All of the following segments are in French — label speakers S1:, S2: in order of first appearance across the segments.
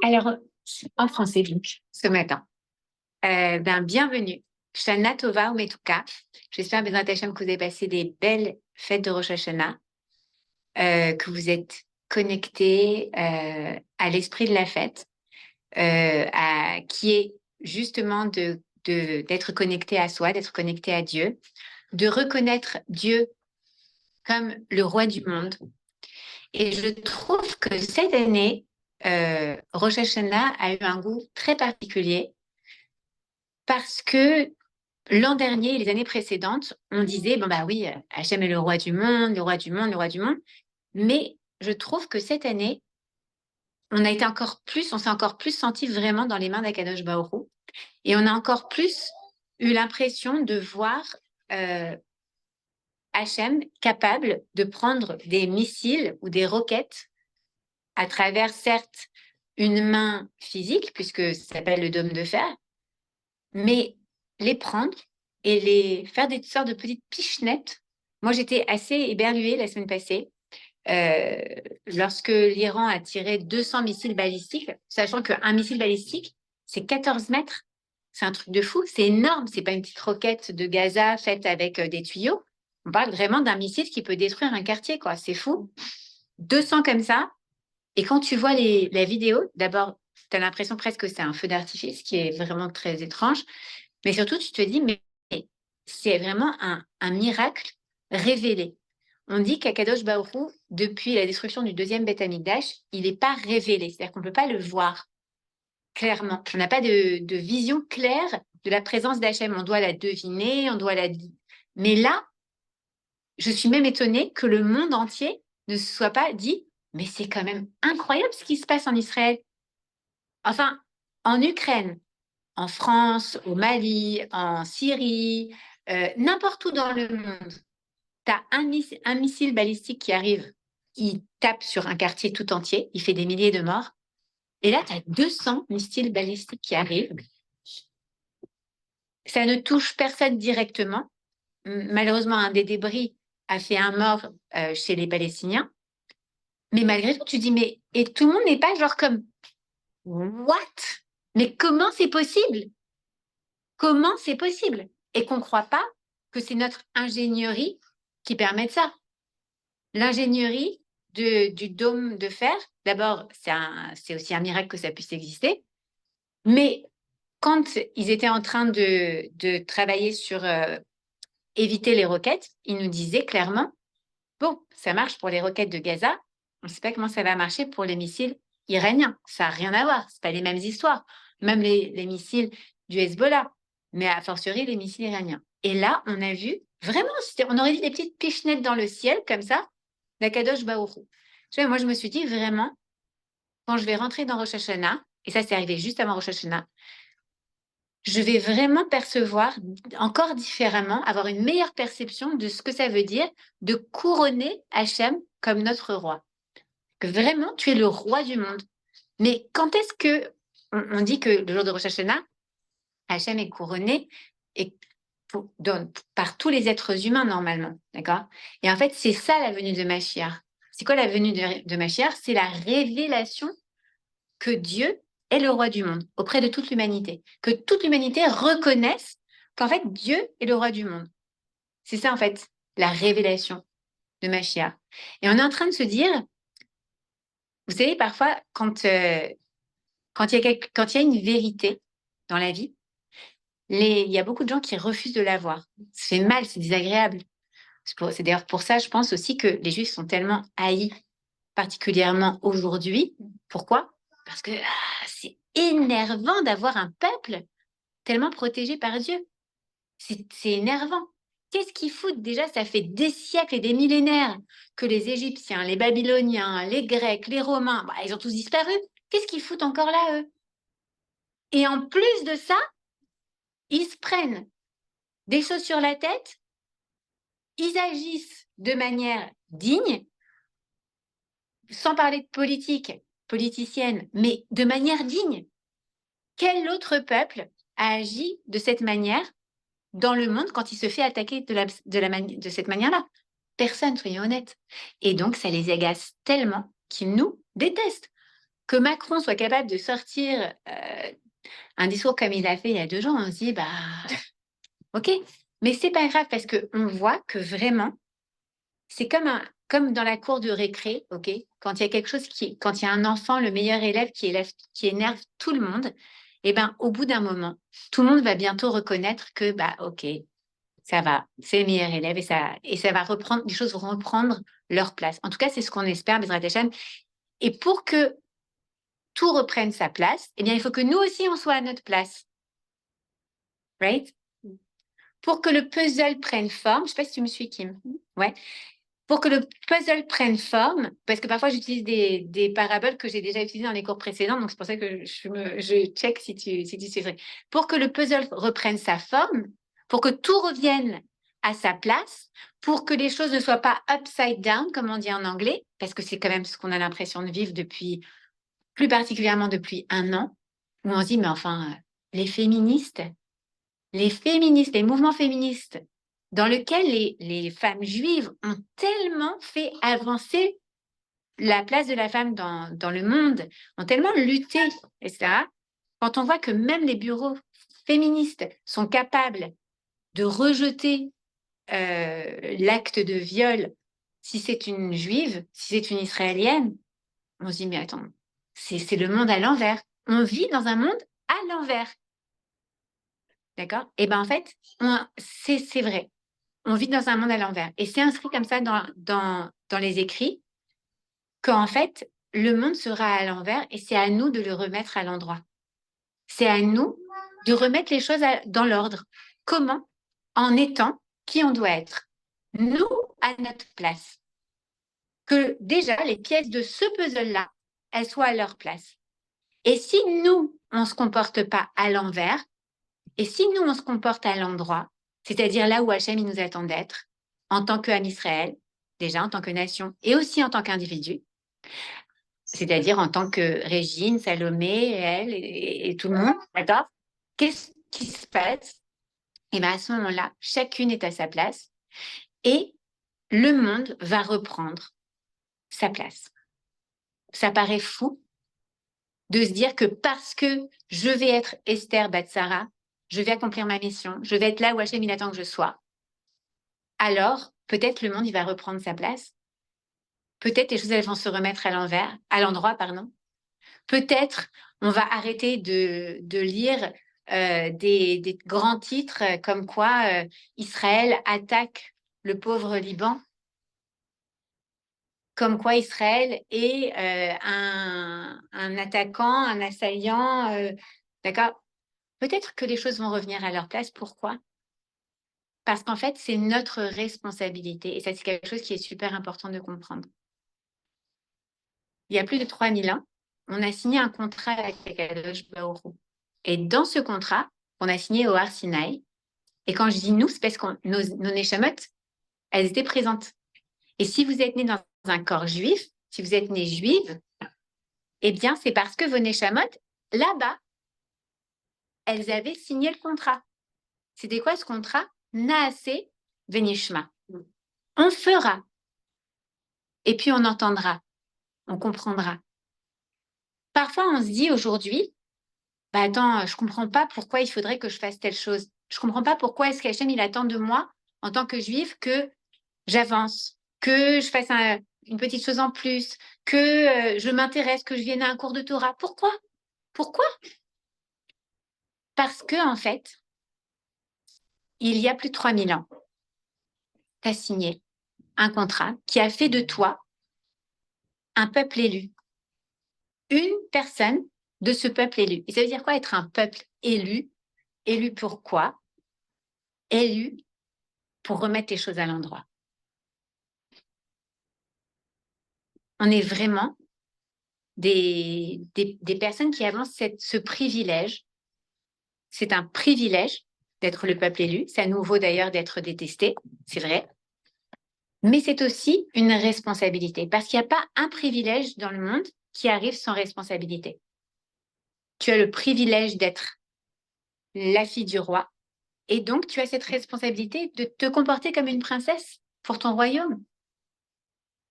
S1: Alors, en français, donc, ce matin. Bienvenue. Shana Tova ou Metuka. J'espère, Bezrat Hashem, que vous avez passé des belles fêtes de Rosh Hashanah, que vous êtes connectés à l'esprit de la fête, qui est justement d'être connecté à soi, d'être connecté à Dieu, de reconnaître Dieu comme le roi du monde. Et je trouve que cette année, Rosh Hashanah a eu un goût très particulier parce que l'an dernier et les années précédentes, on disait, bon bah oui, Hachem est le roi du monde, le roi du monde, le roi du monde. Mais je trouve que cette année, on s'est encore plus senti vraiment dans les mains d'Akadosh Baruch Hu. Et on a encore plus eu l'impression de voir Hachem capable de prendre des missiles ou des roquettes à travers, certes, une main physique, puisque ça s'appelle le dôme de fer, mais les prendre et les faire des sortes de petites pichenettes. Moi, j'étais assez éberluée la semaine passée lorsque l'Iran a tiré 200 missiles balistiques, sachant qu'un missile balistique, c'est 14 mètres. C'est un truc de fou, c'est énorme. C'est pas une petite roquette de Gaza faite avec des tuyaux. On parle vraiment d'un missile qui peut détruire un quartier, quoi. C'est fou. 200 comme ça. Et quand tu vois la vidéo, d'abord, tu as l'impression presque que c'est un feu d'artifice, qui est vraiment très étrange. Mais surtout, tu te dis, mais c'est vraiment un miracle révélé. On dit qu'Akadosh Baruch Hu, depuis la destruction du deuxième Beth Amikdash, il n'est pas révélé. C'est-à-dire qu'on ne peut pas le voir clairement. On n'a pas de vision claire de la présence d'Hachem. On doit la deviner, on doit la... Mais là, je suis même étonnée que le monde entier ne se soit pas dit, mais c'est quand même incroyable ce qui se passe en Israël. Enfin, en Ukraine, en France, au Mali, en Syrie, n'importe où dans le monde, tu as un missile balistique qui arrive, il tape sur un quartier tout entier, il fait des milliers de morts. Et là, tu as 200 missiles balistiques qui arrivent. Ça ne touche personne directement. Malheureusement, un des débris a fait un mort chez les Palestiniens. Mais malgré tout, tu dis, mais et tout le monde n'est pas genre comme, what? Mais comment c'est possible? Comment c'est possible? Et qu'on ne croit pas que c'est notre ingénierie qui permet de ça. L'ingénierie du dôme de fer, d'abord, c'est aussi un miracle que ça puisse exister. Mais quand ils étaient en train de travailler sur éviter les roquettes, ils nous disaient clairement, bon, ça marche pour les roquettes de Gaza, on ne sait pas comment ça va marcher pour les missiles iraniens. Ça n'a rien à voir, ce pas les mêmes histoires. Même les missiles du Hezbollah, mais a fortiori les missiles iraniens. Et là, on a vu, vraiment, on aurait dit des petites pichenettes dans le ciel, comme ça, d'Akadosh Baruch Hu. Moi, je me suis dit vraiment, quand je vais rentrer dans Rosh Hashanah, et ça, c'est arrivé juste avant Rosh Hashanah, je vais vraiment percevoir encore différemment, avoir une meilleure perception de ce que ça veut dire de couronner Hachem comme notre roi. Que vraiment, tu es le roi du monde. Mais quand est-ce que on dit que le jour de Rosh Hashanah, Hachem est couronné et par tous les êtres humains normalement, d'accord? Et en fait, c'est ça la venue de Mashiach. C'est quoi la venue de Mashiach? C'est la révélation que Dieu est le roi du monde auprès de toute l'humanité. Que toute l'humanité reconnaisse qu'en fait, Dieu est le roi du monde. C'est ça, en fait, la révélation de Mashiach. Et on est en train de se dire, vous savez, parfois, quand il y a une vérité dans la vie, il y a beaucoup de gens qui refusent de la voir. Ça fait mal, c'est désagréable. C'est d'ailleurs pour ça, je pense aussi que les Juifs sont tellement haïs, particulièrement aujourd'hui. Pourquoi? Parce que c'est énervant d'avoir un peuple tellement protégé par Dieu. C'est énervant. Qu'est-ce qu'ils foutent déjà? Ça fait des siècles et des millénaires que les Égyptiens, les Babyloniens, les Grecs, les Romains, ils ont tous disparu. Qu'est-ce qu'ils foutent encore là, eux? Et en plus de ça, ils se prennent des choses sur la tête, ils agissent de manière digne, sans parler de politique, politicienne, mais de manière digne. Quel autre peuple a agi de cette manière dans le monde quand il se fait attaquer de cette manière-là? Personne, soyons honnêtes. Et donc, ça les agace tellement qu'ils nous détestent. Que Macron soit capable de sortir un discours comme il a fait il y a 2 jours, on se dit, bah, ok. Mais c'est pas grave parce qu'on voit que vraiment, c'est comme dans la cour de récré, ok. Quand il y a quelque chose quand il y a un enfant, le meilleur élève qui énerve tout le monde, et ben, au bout d'un moment, tout le monde va bientôt reconnaître que, bah, ok, ça va, c'est le meilleur élève et ça va reprendre, les choses vont reprendre leur place. En tout cas, c'est ce qu'on espère, Bezrat Hashem. Et pour que tout reprenne sa place, eh bien, il faut que nous aussi, on soit à notre place. Right? Pour que le puzzle prenne forme, je ne sais pas si tu me suis, Kim. Ouais. Pour que le puzzle prenne forme, parce que parfois j'utilise des paraboles que j'ai déjà utilisées dans les cours précédents, donc c'est pour ça que je check si tu sais vrai. Pour que le puzzle reprenne sa forme, pour que tout revienne à sa place, pour que les choses ne soient pas upside down, comme on dit en anglais, parce que c'est quand même ce qu'on a l'impression de vivre depuis, plus particulièrement depuis 1 an, où on se dit, mais enfin, les féministes, les mouvements féministes dans lesquels les femmes juives ont tellement fait avancer la place de la femme dans le monde, ont tellement lutté, etc. Quand on voit que même les bureaux féministes sont capables de rejeter l'acte de viol si c'est une juive, si c'est une israélienne, on se dit, mais attends, c'est le monde à l'envers. On vit dans un monde à l'envers. D'accord? Et bien en fait, c'est vrai. On vit dans un monde à l'envers. Et c'est inscrit comme ça dans les écrits qu'en fait, le monde sera à l'envers et c'est à nous de le remettre à l'endroit. C'est à nous de remettre les choses dans l'ordre. Comment? En étant qui on doit être. Nous, à notre place. Que déjà, les pièces de ce puzzle-là, elles soient à leur place. Et si nous, on ne se comporte pas à l'envers, et si nous, on se comporte à l'endroit, c'est-à-dire là où Hachem il nous attend d'être, en tant qu'âme Israël, déjà en tant que nation, et aussi en tant qu'individu, c'est-à-dire en tant que Régine, Salomé, elle et tout le monde, d'accord? Qu'est-ce qui se passe? Et bien à ce moment-là, chacune est à sa place et le monde va reprendre sa place. Ça paraît fou de se dire que parce que je vais être Esther Batsara, je vais accomplir ma mission, je vais être là où Hachem il attend que je sois, alors peut-être le monde il va reprendre sa place. Peut-être les choses elles vont se remettre à l'endroit, pardon. Peut-être on va arrêter de lire des grands titres comme quoi Israël attaque le pauvre Liban, comme quoi Israël est un attaquant, un assaillant. D'accord? Peut-être que les choses vont revenir à leur place. Pourquoi? Parce qu'en fait, c'est notre responsabilité. Et ça, c'est quelque chose qui est super important de comprendre. Il y a plus de 3000 ans, on a signé un contrat avec Akadosh Baruch Hu. Et dans ce contrat, on a signé au Har Sinaï. Et quand je dis nous, c'est parce que nos Neshamot, elles étaient présentes. Et si vous êtes né dans un corps juif, si vous êtes né juive, eh bien, c'est parce que vos Neshamot, là-bas, elles avaient signé le contrat. C'était quoi ce contrat? Naase Venishma. On fera. Et puis on entendra. On comprendra. Parfois, on se dit aujourd'hui, bah attends, je comprends pas pourquoi il faudrait que je fasse telle chose. Je comprends pas pourquoi est-ce qu'Hachem il attend de moi en tant que juif que j'avance, que je fasse une petite chose en plus, que je m'intéresse, que je vienne à un cours de Torah. Pourquoi? Pourquoi? Parce que en fait, il y a plus de 3000 ans, tu as signé un contrat qui a fait de toi un peuple élu, une personne de ce peuple élu. Et ça veut dire quoi être un peuple élu? Élu pour quoi? Élu pour remettre les choses à l'endroit. On est vraiment des personnes qui avancent ce privilège. C'est un privilège d'être le peuple élu. C'est à nouveau d'ailleurs d'être détesté, c'est vrai. Mais c'est aussi une responsabilité parce qu'il n'y a pas un privilège dans le monde qui arrive sans responsabilité. Tu as le privilège d'être la fille du roi et donc tu as cette responsabilité de te comporter comme une princesse. pour ton royaume.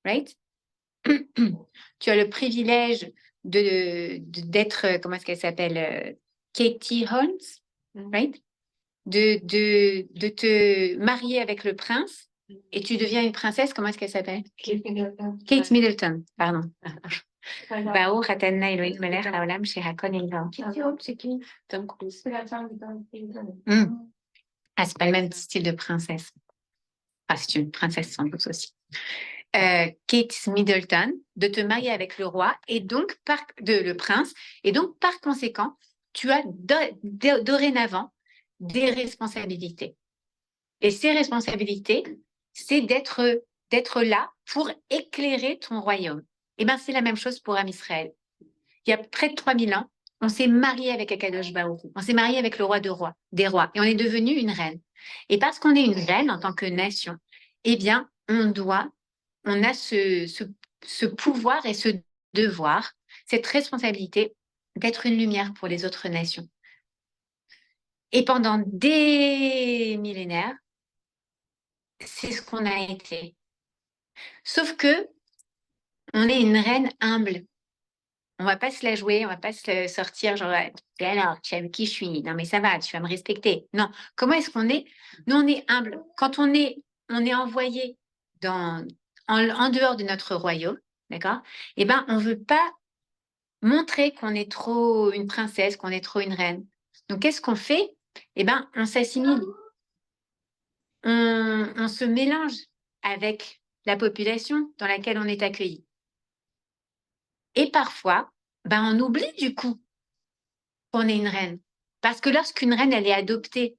S1: Right? Tu as le privilège d'être, comment est-ce qu'elle s'appelle? Katie Holmes, right? De te marier avec le prince et tu deviens une princesse. Comment est-ce qu'elle s'appelle? Kate Middleton, pardon. Baruch atana Elohim melech haolam shehakol nivra. C'est qui? Tom Cruise. Ah, c'est pas le même style de princesse. Ah, c'est une princesse sans doute aussi. Kate Middleton, de te marier avec le roi et donc le prince, et donc par conséquent, tu as dorénavant des responsabilités. Et ces responsabilités, c'est d'être là pour éclairer ton royaume. Et bien, c'est la même chose pour Am Israël. Il y a près de 3000 ans, on s'est marié avec Akadosh Baruch Hu. On s'est marié avec le roi des rois, et on est devenu une reine. Et parce qu'on est une reine en tant que nation, eh bien, on a ce pouvoir et ce devoir, cette responsabilité d'être une lumière pour les autres nations. Et pendant des millénaires, c'est ce qu'on a été. Sauf que on est une reine humble. On va pas se la jouer, on va pas se sortir genre alors tu sais qui je suis. Non mais ça va, tu vas me respecter. Non, comment est-ce qu'on est? Nous on est humble. Quand on est envoyé en dehors de notre royaume, d'accord? Eh ben on veut pas montrer qu'on est trop une princesse, qu'on est trop une reine. Donc qu'est-ce qu'on fait? Eh ben on s'assimile. On se mélange avec la population dans laquelle on est accueilli. Et parfois, on oublie du coup qu'on est une reine. Parce que lorsqu'une reine, elle est adoptée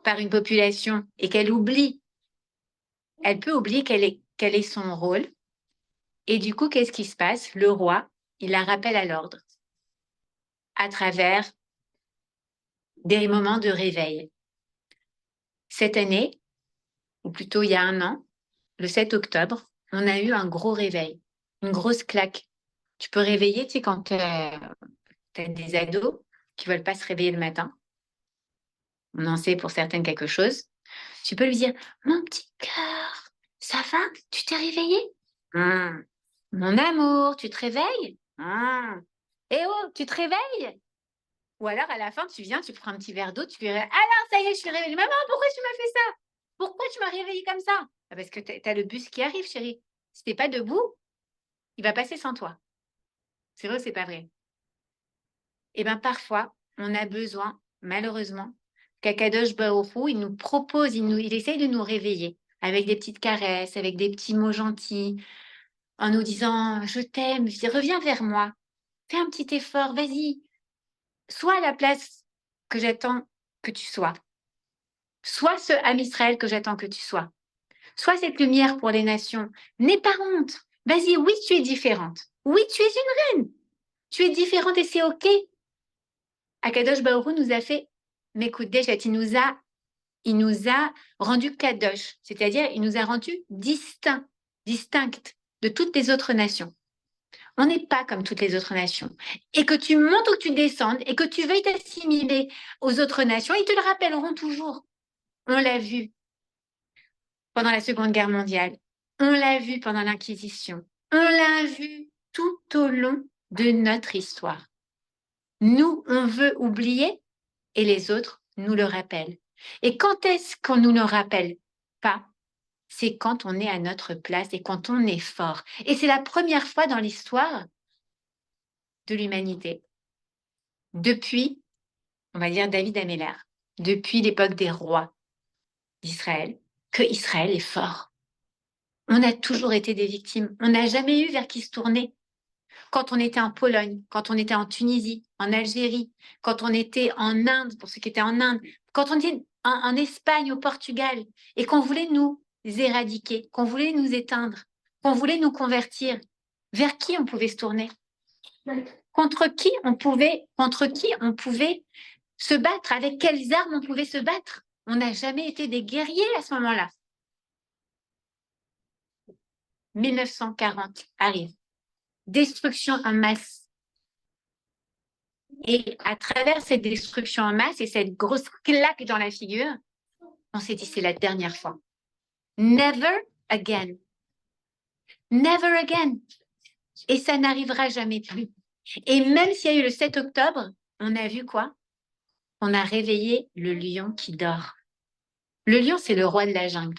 S1: par une population et qu'elle oublie, elle peut oublier quel est son rôle. Et du coup, qu'est-ce qui se passe? Le roi, il la rappelle à l'ordre à travers des moments de réveil. Cette année, ou plutôt il y a un an, le 7 octobre, on a eu un gros réveil, une grosse claque. Tu peux réveiller, tu sais, quand tu as des ados qui ne veulent pas se réveiller le matin. On en sait pour certaines quelque chose. Tu peux lui dire, mon petit cœur, ça va? Tu t'es réveillé? Mon amour, tu te réveilles? Eh oh, tu te réveilles? Ou alors à la fin, tu viens, tu prends un petit verre d'eau, tu lui dis, alors ça y est, je suis réveillée. Maman, pourquoi tu m'as fait ça? Pourquoi tu m'as réveillée comme ça? Parce que tu as le bus qui arrive, chérie. Si tu n'es pas debout, il va passer sans toi. C'est vrai ou c'est pas vrai? Eh bien, parfois, on a besoin, malheureusement, qu'Akadosh Baruch Hu, il nous propose, il essaye de nous réveiller avec des petites caresses, avec des petits mots gentils, en nous disant « Je t'aime, reviens vers moi, fais un petit effort, vas-y, sois à la place que j'attends que tu sois. Sois ce Am Israël que j'attends que tu sois. Sois cette lumière pour les nations. N'aie pas honte. Vas-y, oui, tu es différente. Oui, tu es une reine. Tu es différente et c'est OK. » Akadosh Baruch Hu nous a fait Mekudeshet, il nous a rendu Kadosh, c'est-à-dire il nous a rendu distincts de toutes les autres nations. On n'est pas comme toutes les autres nations. Et que tu montes ou que tu descendes et que tu veuilles t'assimiler aux autres nations, ils te le rappelleront toujours. On l'a vu pendant la Seconde Guerre mondiale. On l'a vu pendant l'Inquisition. On l'a vu tout au long de notre histoire. Nous, on veut oublier et les autres nous le rappellent. Et quand est-ce qu'on nous le rappelle pas? C'est quand on est à notre place et quand on est fort. Et c'est la première fois dans l'histoire de l'humanité, depuis, on va dire, David Améler, depuis l'époque des rois d'Israël, que Israël est fort. On a toujours été des victimes. On n'a jamais eu vers qui se tourner. Quand on était en Pologne, quand on était en Tunisie, en Algérie, quand on était en Inde, pour ceux qui étaient en Inde, quand on était en Espagne, au Portugal, et qu'on voulait nous éradiquer, qu'on voulait nous éteindre, qu'on voulait nous convertir, vers qui on pouvait se tourner? Contre qui on pouvait se battre? Avec quelles armes on pouvait se battre? On n'a jamais été des guerriers à ce moment-là. 1940 arrive. Destruction en masse. Et à travers cette destruction en masse et cette grosse claque dans la figure, on s'est dit c'est la dernière fois. Never again. Never again. Et ça n'arrivera jamais plus. Et même s'il y a eu le 7 octobre, on a vu quoi? On a réveillé le lion qui dort. Le lion, c'est le roi de la jungle.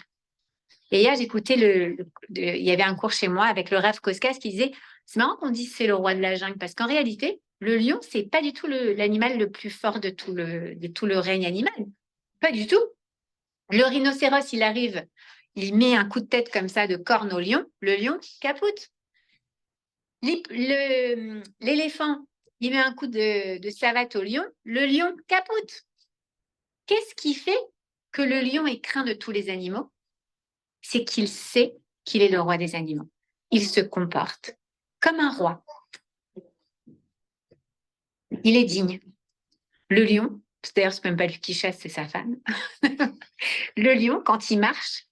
S1: Et hier, j'écoutais il y avait un cours chez moi avec le Rav Koskas qui disait, c'est marrant qu'on dise c'est le roi de la jungle parce qu'en réalité, le lion, c'est pas du tout l'animal le plus fort de tout le règne animal. Pas du tout. Le rhinocéros, il arrive, il met un coup de tête comme ça de corne au lion, le lion capote. L'éléphant, il met un coup de savate au lion, le lion capote. Qu'est-ce qui fait que le lion est craint de tous les animaux? C'est qu'il sait qu'il est le roi des animaux. Il se comporte comme un roi. Il est digne. Le lion, d'ailleurs, c'est même pas lui qui chasse, c'est sa femme. Le lion, quand il marche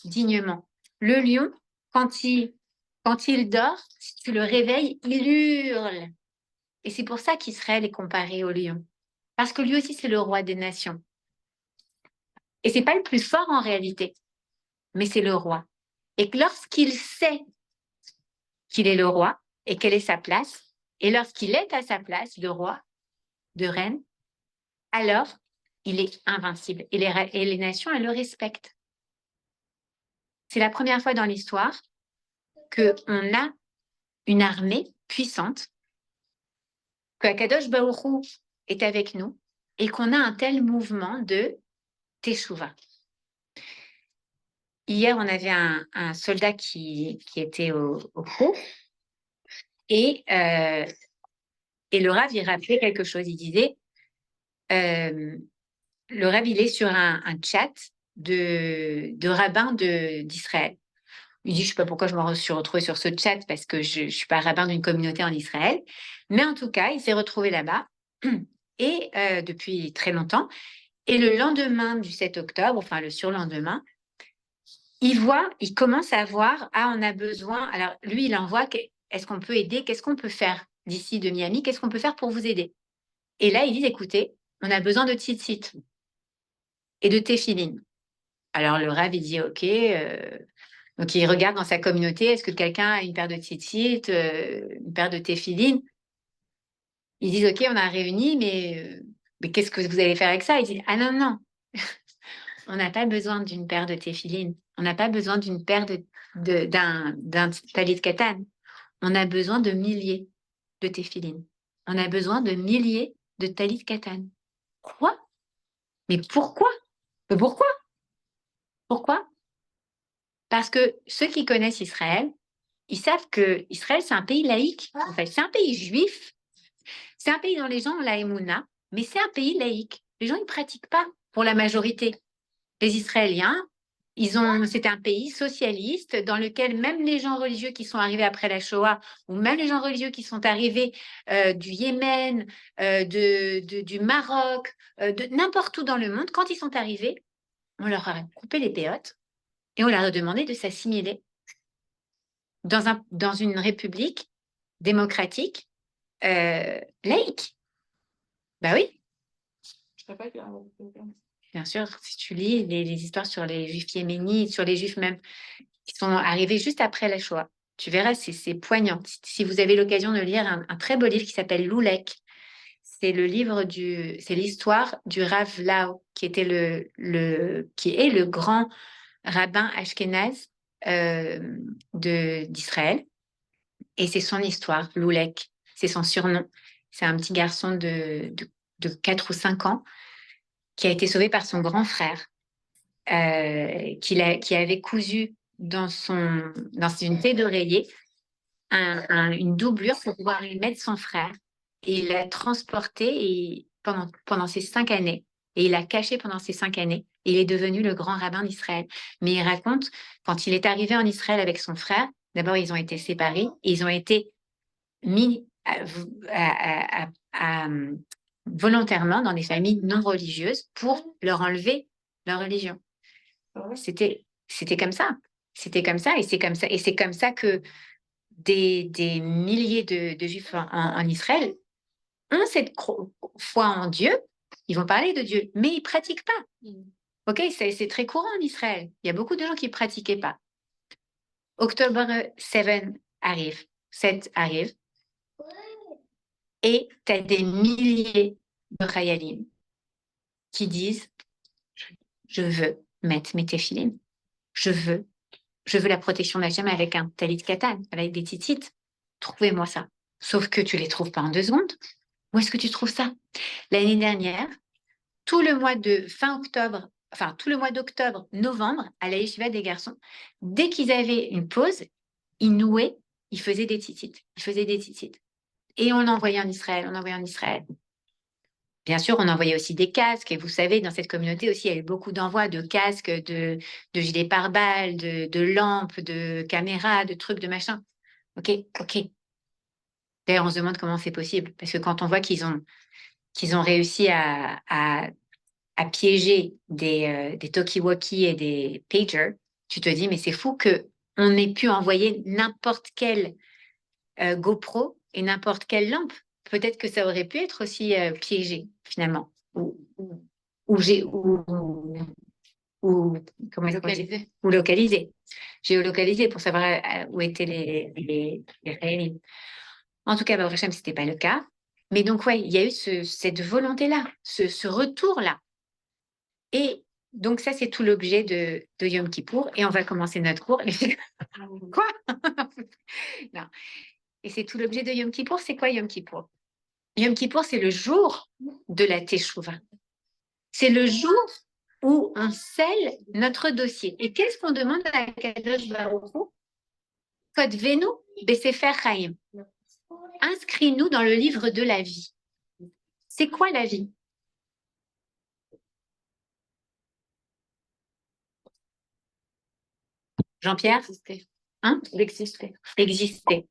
S1: dignement. Le lion, quand il dort, si tu le réveilles, il hurle. Et c'est pour ça qu'Israël est comparé au lion. Parce que lui aussi, c'est le roi des nations. Et c'est pas le plus fort en réalité, mais c'est le roi. Et que lorsqu'il sait qu'il est le roi et quelle est sa place, et lorsqu'il est à sa place de roi, de reine, alors il est invincible. Et les nations, elles le respectent. C'est la première fois dans l'histoire qu'on a une armée puissante, que Akadosh Baruch Hu est avec nous et qu'on a un tel mouvement de Teshuvah. Hier, on avait un soldat qui était au cours et le Rav, il rappelait quelque chose. Il disait, le Rav, il est sur un chat de rabbins d'Israël. Il dit, je ne sais pas pourquoi je me suis retrouvée sur ce chat parce que je ne suis pas rabbin d'une communauté en Israël. Mais en tout cas, il s'est retrouvé là-bas et depuis très longtemps. Et le lendemain du 7 octobre, enfin le surlendemain, il commence à voir, on a besoin. Alors lui, il envoie, est-ce qu'on peut aider? Qu'est-ce qu'on peut faire d'ici de Miami? Qu'est-ce qu'on peut faire pour vous aider? Et là, il dit, écoutez, on a besoin de tzitzit et de téphilin. Alors le Rav, il dit, OK. Donc il regarde dans sa communauté, est-ce que quelqu'un a une paire de tzitzit, une paire de téphilin? Ils disent, OK, on a réuni, mais qu'est-ce que vous allez faire avec ça? Il dit, ah non, non, on n'a pas besoin d'une paire de téphilin. On n'a pas besoin d'une paire d'un talit katan. On a besoin de milliers de téphilin. On a besoin de milliers de talit katan. Quoi? Mais pourquoi? Mais pourquoi? Pourquoi? Parce que ceux qui connaissent Israël, ils savent que Israël, c'est un pays laïque. En fait, c'est un pays juif. C'est un pays dont les gens ont la émouna, mais c'est un pays laïque. Les gens ne pratiquent pas pour la majorité. Les Israéliens, c'était un pays socialiste dans lequel même les gens religieux qui sont arrivés après la Shoah, ou même les gens religieux qui sont arrivés du Yémen, du Maroc, de n'importe où dans le monde, quand ils sont arrivés, on leur a coupé les péotes et on leur a demandé de s'assimiler dans une république démocratique laïque. Bah oui. Bien sûr, si tu lis les histoires sur les juifs yéménites, sur les juifs même qui sont arrivés juste après la Shoah, tu verras, c'est poignant. Si vous avez l'occasion de lire un très beau livre qui s'appelle Loulek, c'est l'histoire du Rav Lau, qui est le grand rabbin ashkénaze d'Israël. Et c'est son histoire, Loulek. C'est son surnom. C'est un petit garçon de 4 ou 5 ans qui a été sauvé par son grand frère, qui avait cousu dans une thé d'oreiller une doublure pour pouvoir lui mettre son frère. Et il l'a transporté pendant ces 5 années. Et il l'a caché pendant ces 5 années. Et il est devenu le grand rabbin d'Israël. Mais il raconte, quand il est arrivé en Israël avec son frère, d'abord, ils ont été séparés. Et ils ont été mis volontairement dans des familles non religieuses pour leur enlever leur religion. C'était comme ça. C'était comme ça. Et c'est comme ça. Et c'est comme ça que des milliers de juifs en Israël ont cette foi en Dieu. Ils vont parler de Dieu, mais ils ne pratiquent pas. OK, c'est très courant en Israël. Il y a beaucoup de gens qui ne pratiquaient pas. Octobre 7 arrive, 7 arrive, et tu as des milliers de Chayalim qui disent je veux mettre mes téphilines, je veux la protection d'Hachem avec un talit katan, avec des titites. Trouvez-moi ça. Sauf que tu les trouves pas en 2 secondes. Où est-ce que tu trouves ça? L'année dernière, tout le mois de fin octobre, enfin tout le mois d'octobre, novembre, à la yeshiva des garçons, dès qu'ils avaient une pause, ils nouaient, ils faisaient des titites. Ils faisaient des titites. Et on envoyait en Israël, on envoyait en Israël. Bien sûr, on envoyait aussi des casques. Et vous savez, dans cette communauté aussi, il y a eu beaucoup d'envois de casques, de gilets pare-balles, de lampes, de caméras, de trucs, de machins. OK, OK. D'ailleurs, on se demande comment c'est possible. Parce que quand on voit qu'ils ont réussi à piéger des talkie-walkie et des pagers, tu te dis, mais c'est fou qu'on ait pu envoyer n'importe quelle GoPro et n'importe quelle lampe. Peut-être que ça aurait pu être aussi piégé, finalement. Ou, j'ai- ou- comment est-ce qu'on dit
S2: Localisé.
S1: Ou localisé. Géolocalisé pour savoir où étaient les réels. En tout cas, Baruch Hashem, ce n'était pas le cas. Mais donc, ouais, il y a eu cette volonté-là, ce retour-là. Et donc, ça, c'est tout l'objet de Yom Kippour. Et on va commencer notre cours. Quoi? Non. Et c'est tout l'objet de Yom Kippour. C'est quoi Yom Kippour? Yom Kippour, c'est le jour de la Teshuvah. C'est le jour où on scelle notre dossier. Et qu'est-ce qu'on demande à Kadosh Baruch Hu? Kodvenu besefer Chaim. Inscris-nous dans le livre de la vie. C'est quoi la vie? Jean-Pierre?
S2: Exister.
S1: Hein?
S2: L'exister.
S1: Exister.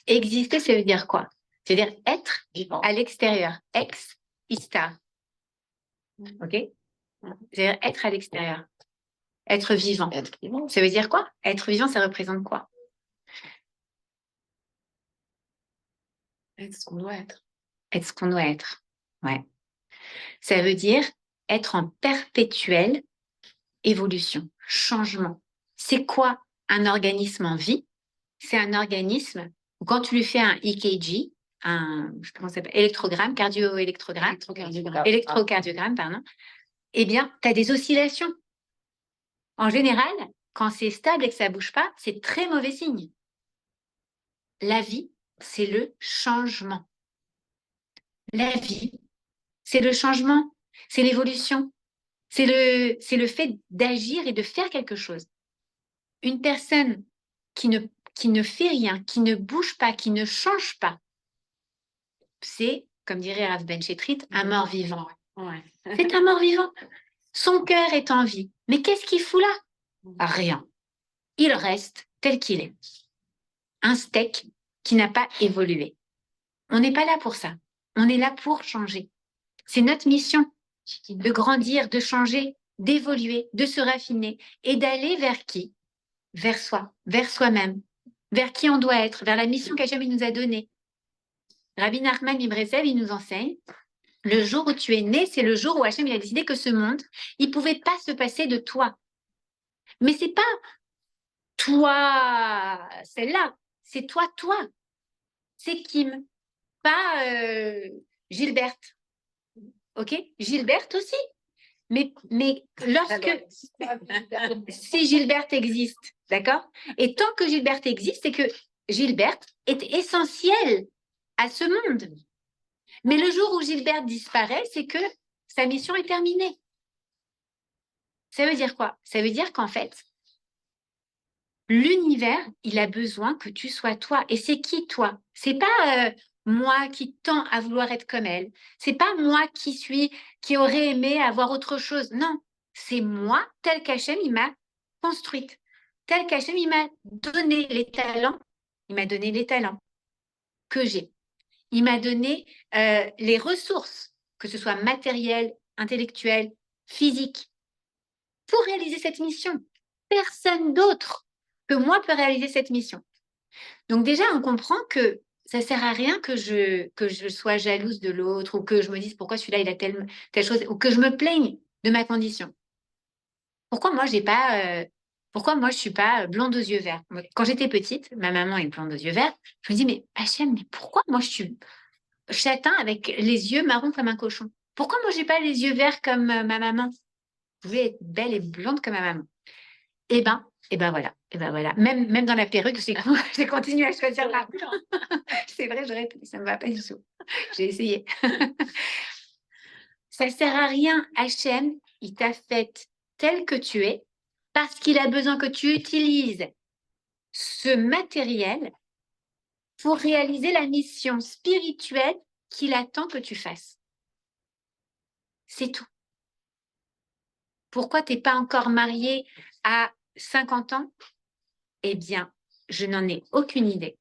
S1: Exister, ça veut dire quoi? C'est-à-dire être
S2: Vivant.
S1: à l'extérieur. Ex ista. OK? C'est-à-dire être à l'extérieur. Être vivant.
S2: Être vivant.
S1: Ça veut dire quoi? Être vivant, ça représente quoi?
S2: Être ce qu'on doit être.
S1: Être ce qu'on doit être. Ouais. Ça veut dire être en perpétuelle évolution, changement. C'est quoi un organisme en vie? C'est un organisme où quand tu lui fais un EKG, je sais pas comment ça s'appelle, électrogramme, cardio-électrogramme, électrocardiogramme, pardon, eh bien, tu as des oscillations. En général, quand c'est stable et que ça ne bouge pas, c'est très mauvais signe. La vie, c'est le changement. La vie, c'est le changement, c'est l'évolution, c'est le fait d'agir et de faire quelque chose. Une personne qui ne fait rien, qui ne bouge pas, qui ne change pas, c'est, comme dirait Rav Ben Chetrit, un mort-vivant.
S2: Ouais.
S1: C'est un mort-vivant. Son cœur est en vie. Mais qu'est-ce qu'il fout là? Rien. Il reste tel qu'il est. Un steak qui n'a pas évolué. On n'est pas là pour ça. On est là pour changer. C'est notre mission de grandir, de changer, d'évoluer, de se raffiner et d'aller vers qui? Vers soi, vers soi-même, vers qui on doit être, vers la mission qu'Hachem nous a donnée. Rabbi Nachman Ibresev, il nous enseigne, le jour où tu es né, c'est le jour où Hachem il a décidé que ce monde, il ne pouvait pas se passer de toi. Mais c'est pas toi, celle-là, c'est toi, toi. C'est Kim, pas Gilberte. OK? Gilberte aussi. Mais lorsque, si Gilberte existe, d'accord? Et tant que Gilberte existe, c'est que Gilberte est essentielle à ce monde. Mais le jour où Gilberte disparaît, c'est que sa mission est terminée. Ça veut dire quoi? Ça veut dire qu'en fait, l'univers, il a besoin que tu sois toi. Et c'est qui toi? C'est pas moi qui tends à vouloir être comme elle. C'est pas moi qui aurait aimé avoir autre chose. Non, c'est moi tel qu'Hachem il m'a construite, tel qu'Hachem il m'a donné les talents. Il m'a donné les talents que j'ai. Il m'a donné les ressources, que ce soit matérielles, intellectuelles, physiques, pour réaliser cette mission. Personne d'autre que moi peut réaliser cette mission. Donc déjà, on comprend que ça ne sert à rien que je sois jalouse de l'autre ou que je me dise pourquoi celui-là, il a telle chose, ou que je me plaigne de ma condition. pourquoi moi j'ai pas, pourquoi moi je suis pas blonde aux yeux verts? Quand j'étais petite, ma maman est blonde aux yeux verts. Je me dis mais Hachem, mais pourquoi moi je suis châtain avec les yeux marrons comme un cochon? Pourquoi moi j'ai pas les yeux verts comme ma maman? Je voulais être belle et blonde comme ma maman. voilà. Et ben voilà. Même dans la perruque, j'ai continué à choisir la C'est vrai, j'aurais pu, ça me va pas du tout. J'ai essayé. Ça sert à rien. Hachem, il t'a faite telle que tu es parce qu'il a besoin que tu utilises ce matériel pour réaliser la mission spirituelle qu'il attend que tu fasses. C'est tout. Pourquoi tu n'es pas encore marié à 50 ans? Eh bien, je n'en ai aucune idée.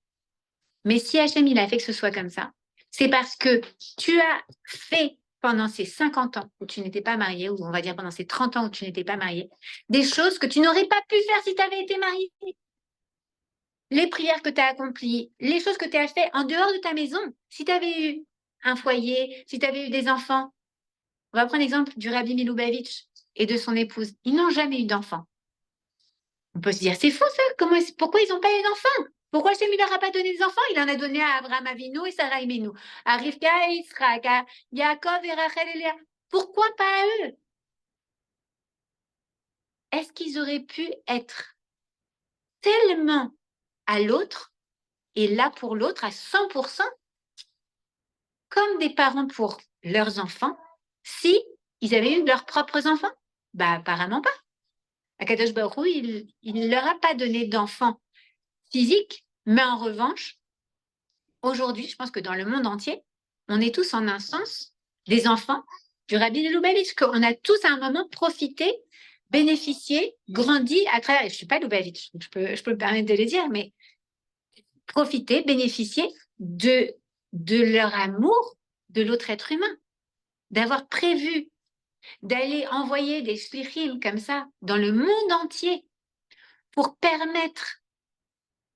S1: Mais si Hachem, il a fait que ce soit comme ça, c'est parce que tu as fait pendant ces 50 ans où tu n'étais pas marié, ou on va dire pendant ces 30 ans où tu n'étais pas marié, des choses que tu n'aurais pas pu faire si tu avais été marié. Les prières que tu as accomplies, les choses que tu as fait en dehors de ta maison, si tu avais eu un foyer, si tu avais eu des enfants. On va prendre l'exemple du Rabbi Miloubavitch et de son épouse. Ils n'ont jamais eu d'enfants. On peut se dire, c'est faux ça, pourquoi ils n'ont pas eu d'enfants? Pourquoi Hachem ne leur a pas donné des enfants? Il en a donné à Abraham Avinu et Sarah Imenu, à Rivka et Yitzhak, à Yaakov et Rachel et Léa. Pourquoi pas à eux? Est-ce qu'ils auraient pu être tellement à l'autre et là pour l'autre à 100%, comme des parents pour leurs enfants, si ils avaient eu leurs propres enfants? Bah apparemment pas. Akadosh Baruch Hu, il ne leur a pas donné d'enfants physiques, mais en revanche, aujourd'hui, je pense que dans le monde entier, on est tous en un sens des enfants du Rabbi de Lubavitch, qu'on a tous à un moment profité, bénéficié, grandi à travers, je ne suis pas Lubavitch, je peux me permettre de le dire, mais profiter, bénéficier de leur amour de l'autre être humain, d'avoir prévu d'aller envoyer des shlichim comme ça dans le monde entier pour permettre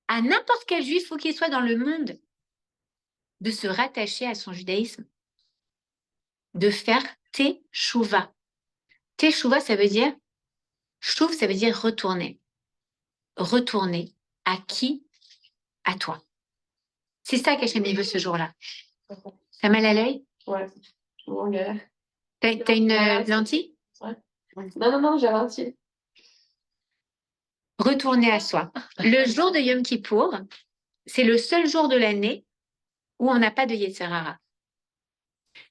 S1: à n'importe quel juif, où qu'il soit dans le monde, de se rattacher à son judaïsme, de faire teshuva. Teshuva, ça veut dire, shuv, ça veut dire retourner. Retourner à qui? À toi. C'est ça qu'Hachem veut ce jour-là. T'as mal à l'œil?
S2: Ouais, je suis en galère.
S1: T'as une lentille?
S2: Ouais. Non, j'ai lentille.
S1: Retourner à soi. Le jour de Yom Kippour, c'est le seul jour de l'année où on n'a pas de Yetzer Hara.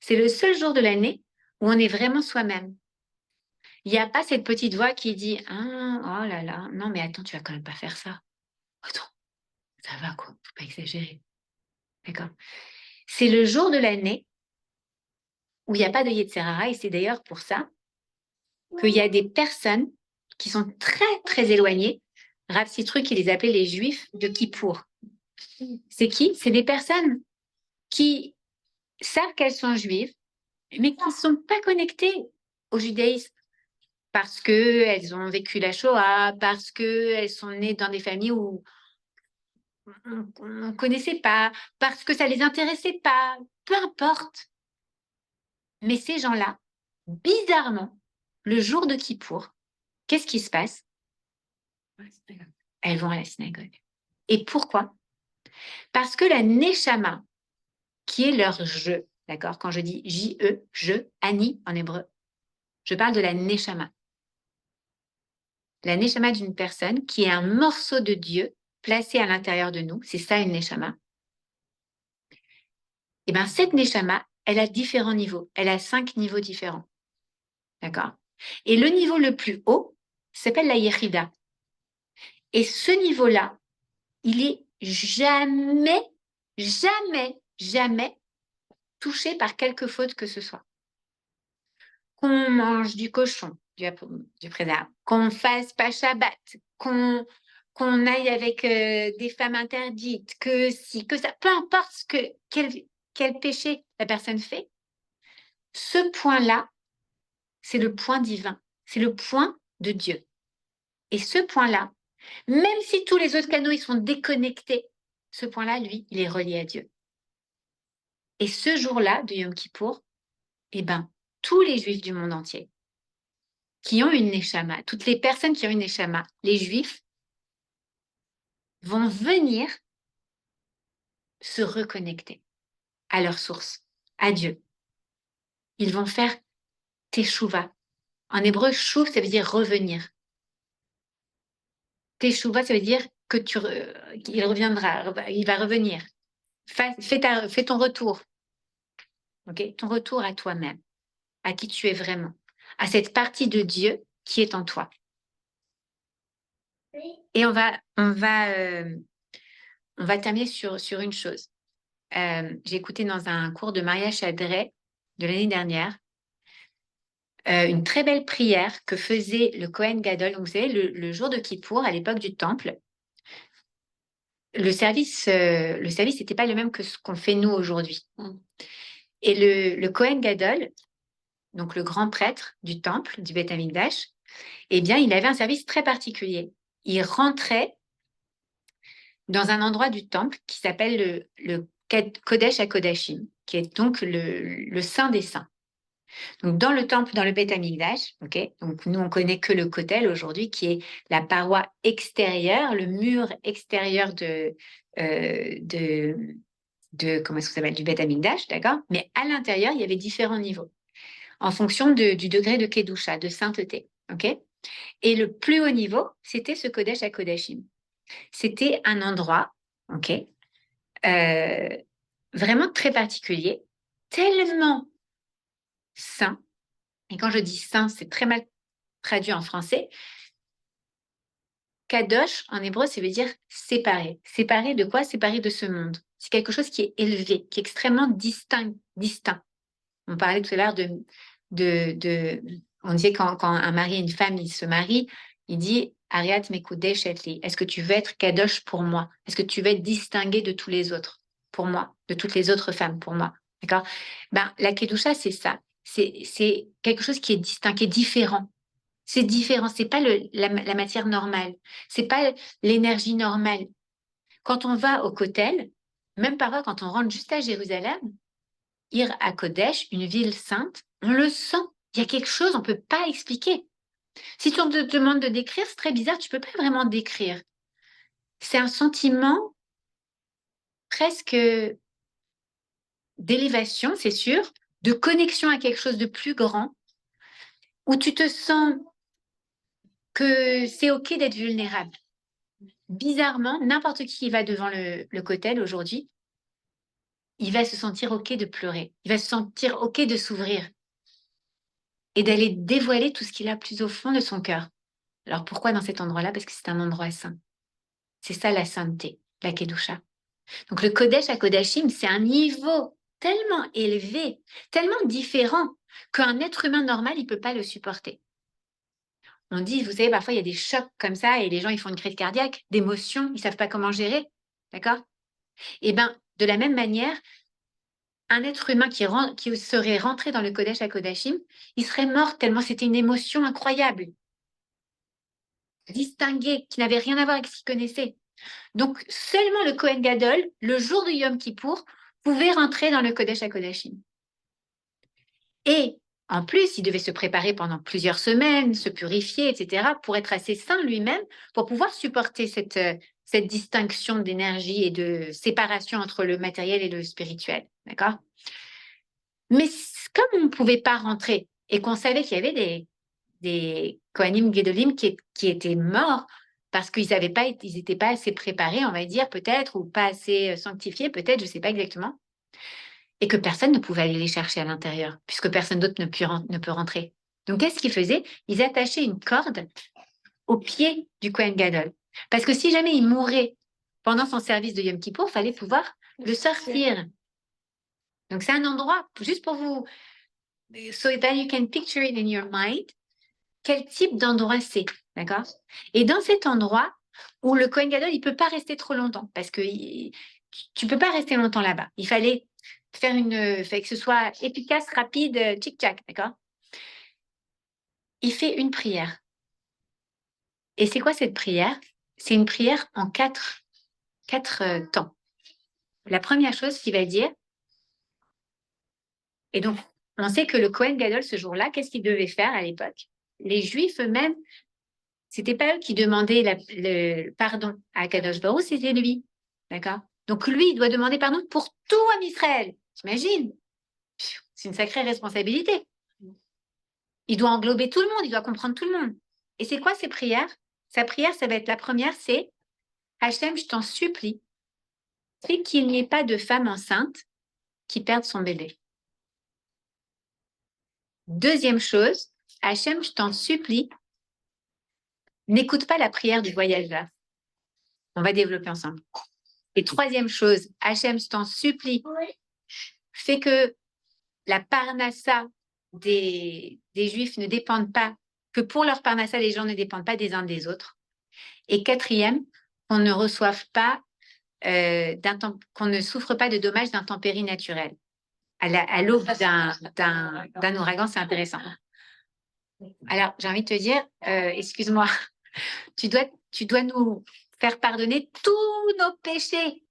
S1: C'est le seul jour de l'année où on est vraiment soi-même. Il n'y a pas cette petite voix qui dit ah, oh là là, non, mais attends, tu vas quand même pas faire ça. Attends, ça va quoi, faut pas exagérer. D'accord? C'est le jour de l'année où il n'y a pas de Yetzer Hara, et c'est d'ailleurs pour ça qu'il y a des personnes qui sont très, très éloignées. Rav Citru qui les appelait les juifs de Kippour. C'est qui? C'est des personnes qui savent qu'elles sont juives, mais qui ne sont pas connectées au judaïsme parce qu'elles ont vécu la Shoah, parce qu'elles sont nées dans des familles où on ne connaissait pas, parce que ça ne les intéressait pas, peu importe. Mais ces gens-là, bizarrement, le jour de Kippour, qu'est-ce qui se passe? Elles vont à la synagogue. Et pourquoi? Parce que la Neshama, qui est leur je, d'accord? Quand je dis J-E, je, Ani en hébreu, je parle de la Neshama. La Neshama d'une personne qui est un morceau de Dieu placé à l'intérieur de nous, c'est ça une Neshama. Et bien cette Neshama, elle a différents niveaux, elle a 5 niveaux différents, d'accord? Et le niveau le plus haut s'appelle la Yechida. Et ce niveau-là, il est jamais, jamais, jamais touché par quelque faute que ce soit. Qu'on mange du cochon, du préserve, qu'on fasse pas Shabbat, qu'on aille avec des femmes interdites, que si, que ça, peu importe quel péché la personne fait, ce point-là, c'est le point divin, c'est le point de Dieu. Et ce point-là, même si tous les autres canaux ils sont déconnectés, ce point-là, lui, il est relié à Dieu. Et ce jour-là de Yom Kippour, eh ben, tous les juifs du monde entier qui ont une neshama, toutes les personnes qui ont une neshama, les juifs, vont venir se reconnecter à leur source, à Dieu. Ils vont faire teshuva. En hébreu, shuv, ça veut dire revenir. Teshuva, ça veut dire que qu'il reviendra, il va revenir. Fais ton retour. Okay? Ton retour à toi-même, à qui tu es vraiment, à cette partie de Dieu qui est en toi. Et on va terminer sur une chose. J'ai écouté dans un cours de Maria Chadret de l'année dernière une très belle prière que faisait le Kohen Gadol. Donc, vous savez, le jour de Kippour, à l'époque du Temple, le service n'était pas le même que ce qu'on fait nous aujourd'hui. Et le Kohen Gadol, donc le grand prêtre du Temple, du Beth Amikdash, eh bien, il avait un service très particulier. Il rentrait dans un endroit du temple qui s'appelle le Kodesh HaKodashim, qui est donc le Saint des Saints. Donc, dans le temple, dans le Beth Amikdash, okay, donc nous, on connaît que le Kotel aujourd'hui, qui est la paroi extérieure, le mur extérieur comment est-ce que ça s'appelle, du Beth Amikdash, d'accord? Mais à l'intérieur, il y avait différents niveaux, en fonction du degré de Kedusha, de sainteté, ok? Et le plus haut niveau, c'était ce Kodesh HaKodashim. C'était un endroit, ok, vraiment très particulier, tellement saint. Et quand je dis saint, c'est très mal traduit en français. Kadosh, en hébreu, ça veut dire séparé. Séparé de quoi? Séparé de ce monde. C'est quelque chose qui est élevé, qui est extrêmement distinct. On parlait tout à l'heure on disait quand un mari et une femme, ils se marient, il dit Ariat Mekudesh Etli. Est-ce que tu veux être Kadosh pour moi? Est-ce que tu veux être distingué de tous les autres pour moi, de toutes les autres femmes pour moi? D'accord? Ben, la Kedusha, c'est ça. C'est quelque chose qui est distinct, qui est différent. C'est différent. C'est pas la matière normale. C'est pas l'énergie normale. Quand on va au Kotel, même parfois quand on rentre juste à Jérusalem, Ir à Kodesh, une ville sainte, on le sent. Il y a quelque chose, on ne peut pas expliquer. Si tu te demandes de décrire, c'est très bizarre, tu ne peux pas vraiment décrire. C'est un sentiment presque d'élévation, c'est sûr, de connexion à quelque chose de plus grand, où tu te sens que c'est OK d'être vulnérable. Bizarrement, n'importe qui va devant le Kotel aujourd'hui, il va se sentir OK de pleurer. Il va se sentir OK de s'ouvrir et d'aller dévoiler tout ce qu'il a plus au fond de son cœur. Alors pourquoi dans cet endroit-là? Parce que c'est un endroit saint. C'est ça la sainteté, la Kedusha. Donc le Kodesh HaKodashim, c'est un niveau tellement élevé, tellement différent qu'un être humain normal, il ne peut pas le supporter. On dit, vous savez, parfois il y a des chocs comme ça et les gens ils font une crise cardiaque, d'émotions, ils ne savent pas comment gérer. D'accord? Et bien, de la même manière, un être humain qui serait rentré dans le Kodesh HaKodashim, il serait mort tellement c'était une émotion incroyable, distinguée, qui n'avait rien à voir avec ce qu'il connaissait. Donc, seulement le Kohen Gadol, le jour de Yom Kippour, pouvait rentrer dans le Kodesh HaKodashim. Et en plus, il devait se préparer pendant plusieurs semaines, se purifier, etc., pour être assez saint lui-même, pour pouvoir supporter cette distinction d'énergie et de séparation entre le matériel et le spirituel. D'accord? Mais comme on ne pouvait pas rentrer et qu'on savait qu'il y avait des Kohanim Gedolim qui étaient morts parce qu'ils n'étaient pas assez préparés, on va dire, peut-être, ou pas assez sanctifiés, peut-être, je ne sais pas exactement, et que personne ne pouvait aller les chercher à l'intérieur, puisque personne d'autre ne peut rentrer. Donc, qu'est-ce qu'ils faisaient? Ils attachaient une corde au pied du Kohen Gadol. Parce que si jamais il mourait pendant son service de Yom Kippour, il fallait pouvoir le sortir. Donc, c'est un endroit, juste pour vous, so that you can picture it in your mind, quel type d'endroit c'est, d'accord? Et dans cet endroit où le Kohen Gadol, il ne peut pas rester trop longtemps, parce que tu ne peux pas rester longtemps là-bas. Il fallait que ce soit efficace, rapide, tchic-tchac, d'accord? Il fait une prière. Et c'est quoi cette prière? C'est une prière en quatre temps. La première chose qu'il va dire, et donc on sait que le Kohen Gadol, ce jour-là, qu'est-ce qu'il devait faire à l'époque? les Juifs eux-mêmes, c'était pas eux qui demandaient le pardon à Kadosh Baruch, c'était lui. D'accord? Donc lui, il doit demander pardon pour tout en Israël. T'imagines? C'est une sacrée responsabilité. Il doit englober tout le monde, il doit comprendre tout le monde. Et c'est quoi ses prières? Sa prière, ça va être la première, c'est Hachem, je t'en supplie, fais qu'il n'y ait pas de femme enceinte qui perde son bébé. Deuxième chose, Hachem, je t'en supplie, n'écoute pas la prière du voyageur. On va développer ensemble. Et troisième chose, Hachem, je t'en supplie, fais que la parnassa des Juifs ne dépende pas, que pour leur parnassa, les gens ne dépendent pas des uns des autres. Et quatrième, qu'on ne reçoive pas, qu'on ne souffre pas de dommages d'intempéries naturelles. À l'aube d'un ouragan, c'est intéressant. Alors, j'ai envie de te dire, excuse-moi, tu dois nous faire pardonner tous nos péchés.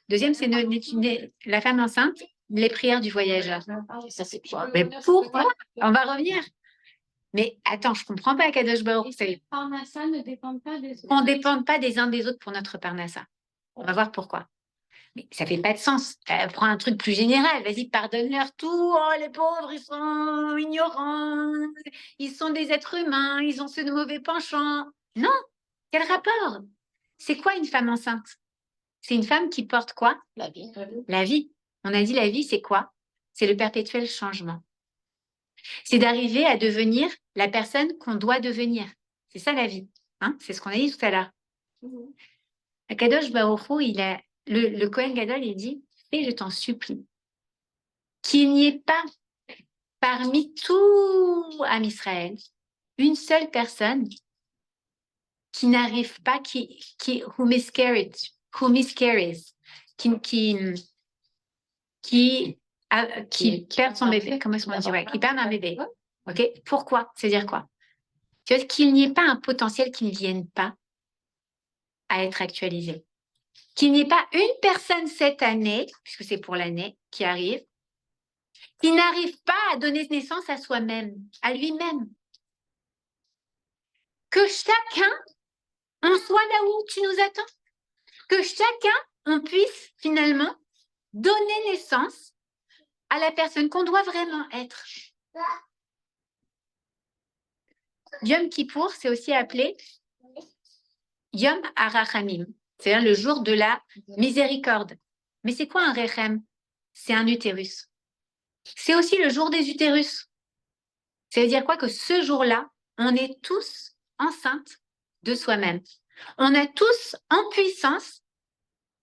S1: Deuxième, c'est la femme enceinte, les prières du voyageur.
S2: Ça, c'est quoi?
S1: Mais pourquoi? On va revenir. Mais attends, je comprends pas, Kadosh Baruch.
S3: Parnassa ne dépend pas des autres.
S1: On ne dépend pas des uns des autres pour notre parnassa. On va voir pourquoi. Mais ça fait pas de sens. Prends un truc plus général. Vas-y, pardonne-leur tout. Oh, les pauvres, ils sont ignorants. Ils sont des êtres humains. Ils ont ce mauvais penchant. Non. Quel rapport? C'est quoi une femme enceinte? C'est une femme qui porte quoi?
S2: La vie.
S1: La vie. On a dit la vie, c'est quoi? C'est le perpétuel changement. C'est d'arriver à devenir la personne qu'on doit devenir. C'est ça la vie. Hein? C'est ce qu'on a dit tout à l'heure. Akadosh Baruch Hu, le Kohen Gadol, il dit, et je t'en supplie, qu'il n'y ait pas parmi tout Am Israël une seule personne qui n'arrive pas, who miscarries, qui perd son bébé. Comment est-ce qu'on dit? Ouais, qui perd un bébé. Ok? Pourquoi? C'est-à-dire quoi? Tu vois, qu'il n'y ait pas un potentiel qui ne vienne pas à être actualisé. Qu'il n'y ait pas une personne cette année, puisque c'est pour l'année qui arrive, qui n'arrive pas à donner naissance à soi-même, à lui-même. Que chacun, on soit là où tu nous attends. Que chacun, on puisse finalement donner naissance à la personne qu'on doit vraiment être. Yom Kippour, c'est aussi appelé Yom HaRachamim, c'est-à-dire le jour de la miséricorde. Mais c'est quoi un rechem? C'est un utérus. C'est aussi le jour des utérus. Ça veut dire quoi? Que ce jour-là, on est tous enceintes de soi-même. On a tous en puissance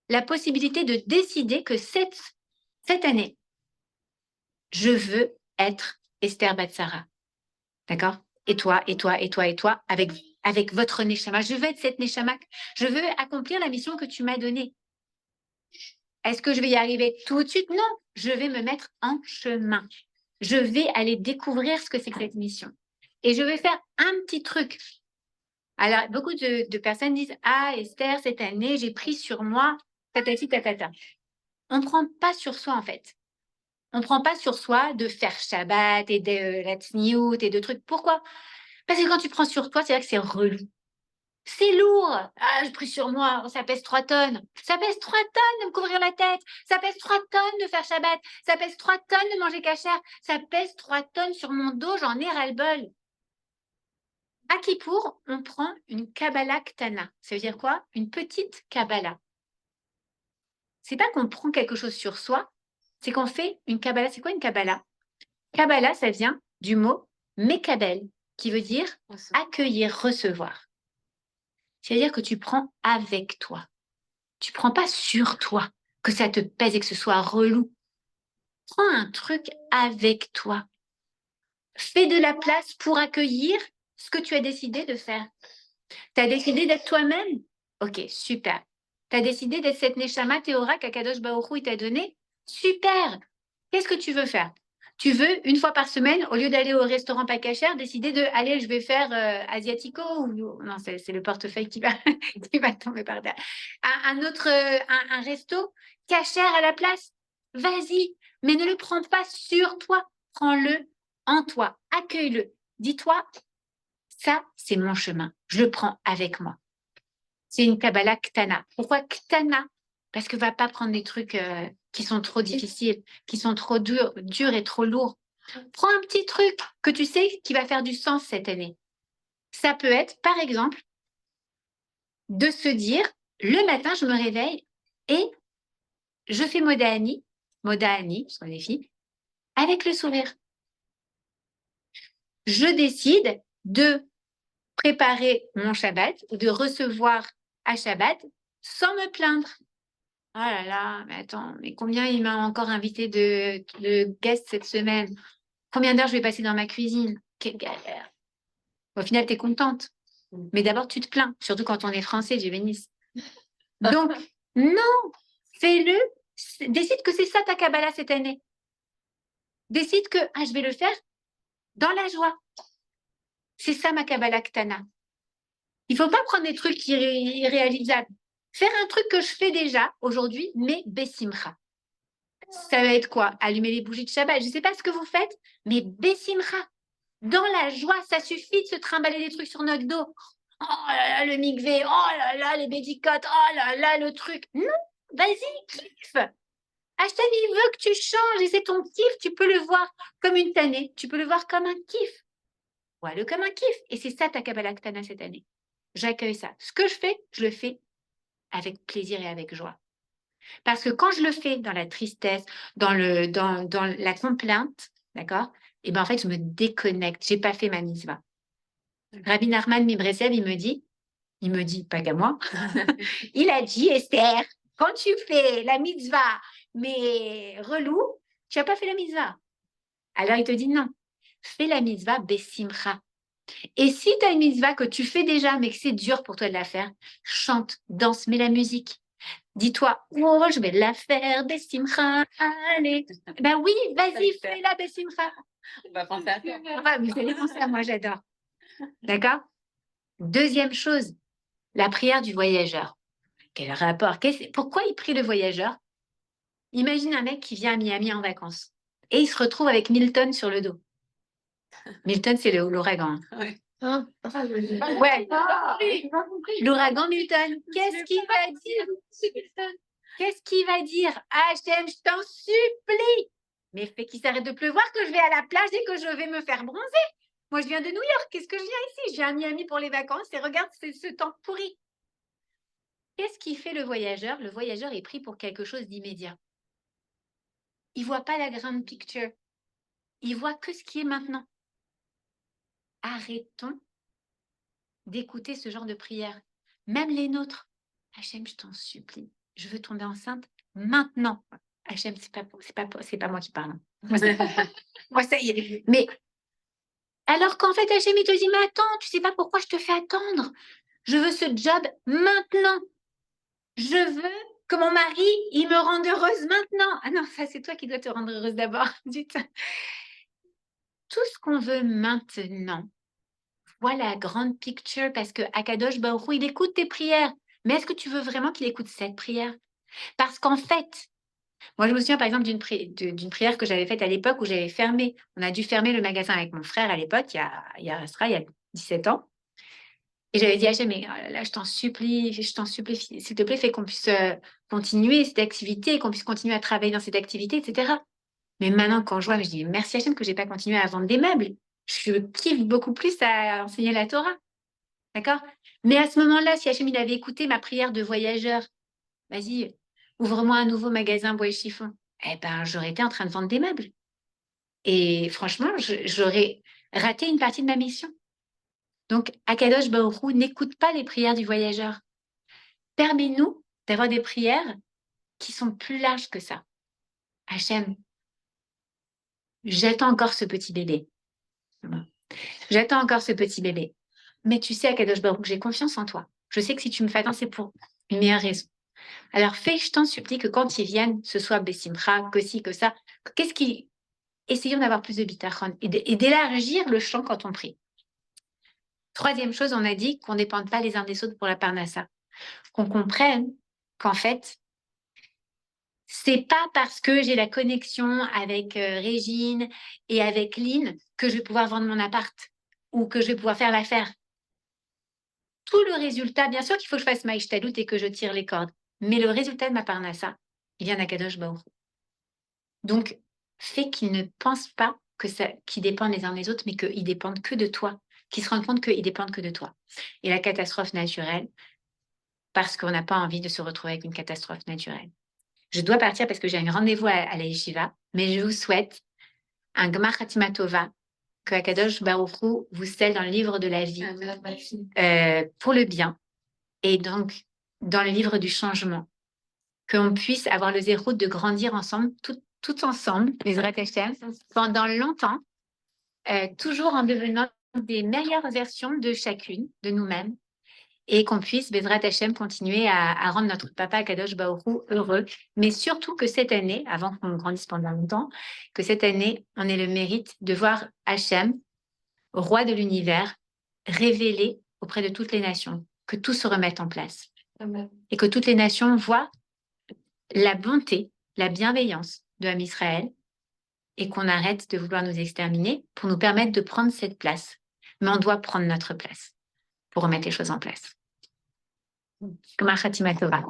S1: la possibilité de décider que cette année, je veux être Esther Batsara. D'accord? Et toi, et toi, et toi, et toi, avec votre Neshama. Je veux être cette Neshama. Je veux accomplir la mission que tu m'as donnée. Est-ce que je vais y arriver tout de suite? Non, je vais me mettre en chemin. Je vais aller découvrir ce que c'est que cette mission. Et je vais faire un petit truc. Alors, beaucoup de personnes disent « Ah, Esther, cette année, j'ai pris sur moi, tatati, tatata. » On ne prend pas sur soi, en fait. On ne prend pas sur soi de faire Shabbat et de la tsniout et de trucs. Pourquoi? Parce que quand tu prends sur toi, c'est vrai que c'est relou. C'est lourd. Ah, je prie sur moi. Ça pèse 3 tonnes. Ça pèse 3 tonnes de me couvrir la tête. Ça pèse 3 tonnes de faire Shabbat. Ça pèse 3 tonnes de manger kasher. Ça pèse 3 tonnes sur mon dos. J'en ai ras-le-bol. À Kippour, on prend une Kabbalah Ktana. Ça veut dire quoi? Une petite Kabbalah. C'est pas qu'on prend quelque chose sur soi, c'est qu'on fait une Kabbalah. C'est quoi une Kabbalah? Kabbalah, ça vient du mot Mekabel, qui veut dire accueillir, recevoir. C'est-à-dire que tu prends avec toi. Tu prends pas sur toi, que ça te pèse et que ce soit relou. Prends un truc avec toi. Fais de la place pour accueillir ce que tu as décidé de faire. Tu as décidé d'être toi-même? Ok, super. Tu as décidé d'être cette Neshama Théora qu'Akadosh Baruch Hu t'a donnée? Super. Qu'est-ce que tu veux faire? Tu veux, une fois par semaine, au lieu d'aller au restaurant pas cachère, décider de, allez, je vais faire Asiatico ou non, c'est le portefeuille qui va, qui va tomber par terre. Un resto cachère à la place. Vas-y, mais ne le prends pas sur toi. Prends-le en toi, accueille-le. Dis-toi, ça, c'est mon chemin. Je le prends avec moi. C'est une Kabbalah Ktana. Pourquoi Ktana? Parce que va pas prendre des trucs qui sont trop difficiles, qui sont trop durs et trop lourds. Prends un petit truc que tu sais qui va faire du sens cette année. Ça peut être, par exemple, de se dire, le matin, je me réveille et je fais Modahani, parce qu'on est filles, avec le sourire. Je décide de préparer mon Shabbat ou de recevoir à Shabbat sans me plaindre. Oh là là, mais attends, mais combien il m'a encore invité de guests cette semaine? Combien d'heures je vais passer dans ma cuisine? Quelle galère. Au final, tu es contente. Mais d'abord, tu te plains, surtout quand on est français, Dieu bénisse. Donc, non, fais-le. Décide que c'est ça ta Kabbalah cette année. Décide que je vais le faire dans la joie. C'est ça ma Kabbalah Ktana. Il ne faut pas prendre des trucs irréalisables. Faire un truc que je fais déjà aujourd'hui, mais Bessimcha. Ça va être quoi? Allumer les bougies de Shabbat. Je ne sais pas ce que vous faites, mais Bessimcha. Dans la joie, ça suffit de se trimballer des trucs sur notre dos. Oh là là, le mikvé, oh là là, les bédicotes, oh là là, le truc. Non, vas-y, kiffe. Hachem, il veut que tu changes et c'est ton kiff. Tu peux le voir comme une tannée, tu peux le voir comme un kiff. Voilà, comme un kiff. Et c'est ça ta Kabbalah Ktana cette année. J'accueille ça. Ce que je le fais avec plaisir et avec joie. Parce que quand je le fais dans la tristesse, dans la complainte, d'accord, et ben en fait, je me déconnecte. Je n'ai pas fait ma mitzvah. Rabbi Nachman Mibresev, il me dit, pas qu'à moi, il a dit, Esther, quand tu fais la mitzvah, mais relou, tu n'as pas fait la mitzvah. Alors il te dit non, fais la mitzvah besimcha. Et si tu as une mitzvah que tu fais déjà, mais que c'est dur pour toi de la faire, chante, danse, mets la musique. Dis-toi, oh, je vais la faire, besimcha, allez. Ben oui, vas-y, fais-la, besimcha.
S2: On va penser à toi.
S1: Enfin, vous allez penser à moi, j'adore. D'accord? Deuxième chose, la prière du voyageur. Quel rapport? Pourquoi il prie le voyageur? Imagine un mec qui vient à Miami en vacances et il se retrouve avec Milton sur le dos. Milton, c'est l'ouragan.
S2: Ouais.
S1: Ouais. L'ouragan Milton. Qu'est-ce qu'il va dire? Qu'est-ce qu'il va dire? Hachem, je t'en supplie. Mais fais qu'il s'arrête de pleuvoir que je vais à la plage et que je vais me faire bronzer. Moi, je viens de New York. Qu'est-ce que je viens ici? Je viens à Miami pour les vacances et regarde ce temps pourri. Qu'est-ce qui fait le voyageur? Le voyageur est pris pour quelque chose d'immédiat. Il ne voit pas la grande picture. Il voit que ce qui est maintenant. Arrêtons d'écouter ce genre de prière. Même les nôtres. Hachem, je t'en supplie. Je veux tomber enceinte maintenant. Hachem, c'est pas moi qui parle. Moi, ça y est. Mais alors qu'en fait, Hachem, il te dit, mais attends, tu sais pas pourquoi je te fais attendre. Je veux ce job maintenant. Je veux que mon mari, il me rende heureuse maintenant. Ah non, ça, c'est toi qui dois te rendre heureuse d'abord. Tout ce qu'on veut maintenant, voilà la grande picture, parce que Akadosh Baruch Hu, il écoute tes prières. Mais est-ce que tu veux vraiment qu'il écoute cette prière? Parce qu'en fait, moi, je me souviens par exemple d'une prière que j'avais faite à l'époque où j'avais fermé. On a dû fermer le magasin avec mon frère à l'époque, il y a 17 ans. Et j'avais dit à Hachem, mais oh là là, je t'en supplie, s'il te plaît, fais qu'on puisse continuer cette activité, qu'on puisse continuer à travailler dans cette activité, etc. Mais maintenant, quand je vois, je dis merci Hachem que je n'ai pas continué à vendre des meubles. Je kiffe beaucoup plus à enseigner la Torah. D'accord? Mais à ce moment-là, si Hachem il avait écouté ma prière de voyageur, vas-y, ouvre-moi un nouveau magasin bois et chiffon. Eh ben, j'aurais été en train de vendre des meubles. Et franchement, j'aurais raté une partie de ma mission. Donc, Akadosh Baruch Hu n'écoute pas les prières du voyageur. Permets-nous d'avoir des prières qui sont plus larges que ça. Hachem, j'attends encore ce petit bébé. J'attends encore ce petit bébé. Mais tu sais, Akadosh Baruch, j'ai confiance en toi. Je sais que si tu me fais attendre, c'est pour une meilleure raison. Alors, fais, je t'en supplie que quand ils viennent, ce soit Bessimcha, que ci, que ça. Essayons d'avoir plus de bitachon et d'élargir le champ quand on prie. Troisième chose, on a dit qu'on ne dépende pas les uns des autres pour la parnassa. Qu'on comprenne qu'en fait, C'est pas parce que j'ai la connexion avec Régine et avec Lynn que je vais pouvoir vendre mon appart ou que je vais pouvoir faire l'affaire. Tout le résultat, bien sûr qu'il faut que je fasse ma ishtalout et que je tire les cordes, mais le résultat de ma parnassa, il vient d'Akadosh Baruch Hu. Donc, fais qu'ils ne pensent pas qu'ils dépendent les uns des autres, mais qu'ils dépendent que de toi, qu'ils se rendent compte qu'ils dépendent que de toi. Et la catastrophe naturelle, parce qu'on n'a pas envie de se retrouver avec une catastrophe naturelle. Je dois partir parce que j'ai un rendez-vous à la yeshiva, mais je vous souhaite un Gmar Khatima Tova, que Akadosh Baruch Hu vous scelle dans le livre de la vie pour le bien, et donc dans le livre du changement, qu'on puisse avoir le zéro de grandir ensemble, tout ensemble, les Hashem, pendant longtemps, toujours en devenant des meilleures versions de chacune, de nous-mêmes, et qu'on puisse, Bezrat Hashem, continuer à rendre notre papa Kadosh Baruch Hu heureux, mais surtout que cette année, avant qu'on grandisse pendant longtemps, que cette année, on ait le mérite de voir Hashem, roi de l'univers, révélé auprès de toutes les nations, que tout se remette en place.
S2: Amen.
S1: Et que toutes les nations voient la bonté, la bienveillance de l'âme Israël, et qu'on arrête de vouloir nous exterminer pour nous permettre de prendre cette place. Mais on doit prendre notre place pour remettre les choses en place. Gmar Khatima Tova.